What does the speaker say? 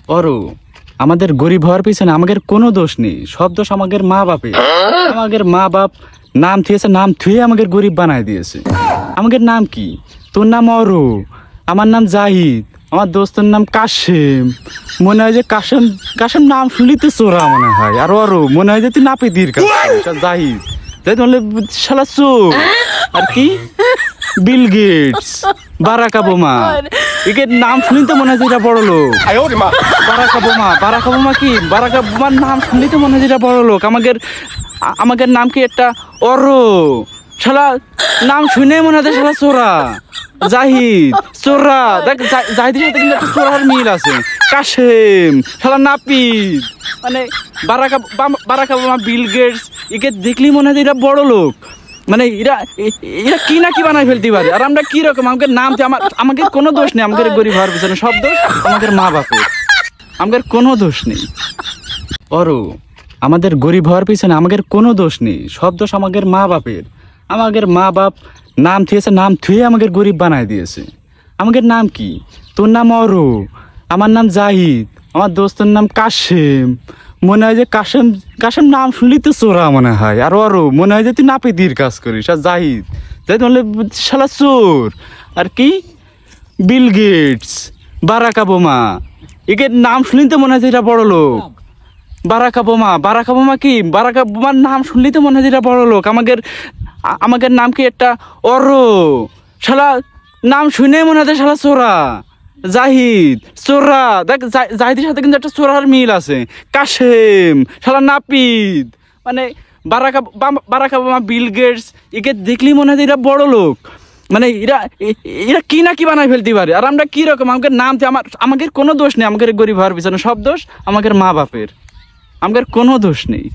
অরু আমাদের গরিব হওয়ার পিছনে আমাদের কোনো দোষ নেই, সব দোষ আমাদের মা বাপের। আমাদের মা বাপ নাম থুয়েছে, নাম থুয়ে আমাদের গরিব বানায় দিয়েছে। আমাদের নাম কি? তোর নাম অরু, আমার নাম জাহিদ, আমার দোস্তের নাম কাশেম। মনে হয় যে কাশেম কাশেম নাম শুনলি তো চোরা মনে হয়। আর অরু মনে হয় যে তুই নাপিতির কাজ। জাহিদ যাই বললে শালা চোর। আর কি বিল গেটস, বারাক ওবামা, একে নাম শুনি তো মনে হয় যেটা বড় লোক। বারাক ওবামা, বারাক ওবামা কি? বারাক ওবামার নাম শুনলি তো মনে হয় যেটা বড় লোক। আমাদের নাম কি একটা অরো, শালা নাম শুনে মনে হয় শালা চোরা। জাহিদ চোরা, দেখ জাহিদের সাথে কিন্তু একটা চোরার মিল আছে। কাশেম শালা নাপিত, মানে বারাক ওবামা, বিল গেটস, একে দেখলি মনে হয় এরা বড় লোক। মানে এরা এরা কি না কি বানাই ফেলতে পারে। আর আমরা কি রকম, আমাদের নাম আমাদের কোনো দোষ নেই। আমাদের গরিব হওয়ার পিছনে সব দোষ আমাদের মা বাপের। আমাদের কোনো দোষ নেই। অরু আমাদের গরিব হওয়ার পিছনে আমাদের কোনো দোষ নেই, সব দোষ আমাদের মা বাপের। আমাদের মা বাপ নাম থুয়েছে, নাম থুয়ে আমাদের গরিব বানায় দিয়েছে। আমাদের নাম কি? তোর নাম অরু, আমার নাম জাহিদ, আমার দোস্তের নাম কাশেম। মনে হয় যে কাশেম কাশেম নাম শুনলি তো চোরা মনে হয়। আর অরু মনে হয় যে তুই নাপিতির কাজ করিস। আর জাহিদ যাই বললে শালা চোর। আর কি বিল গেটস, বারাক ওবামা, একে নাম শুনলি তো মনে হয় যেটা বড় লোক। বারাক ওবামা, বারাক ওবামা কি? বারাক ওবামার নাম শুনলি তো মনে হয় যেটা বড় লোক। আমাদের নাম কি একটা অরো, শালা নাম শুনে মনে হয় শালা চোরা। জাহিদ চোরা, দেখ জাহিদের সাথে কিন্তু একটা চোরার মিল আছে। কাশেম শালা নাপিত, মানে বারাক ওবামা, বিল গেটস, একে দেখলি মনে হয় এরা বড় লোক। মানে এরা এরা কি না কি বানাই ফেলতে পারে। আর আমরা কি রকম, আমাদের নাম আমাদের কোনো দোষ নেই। আমাদের গরিব হওয়ার পিছনে সব দোষ আমাদের মা বাপের। আমাদের কোনো দোষ নেই।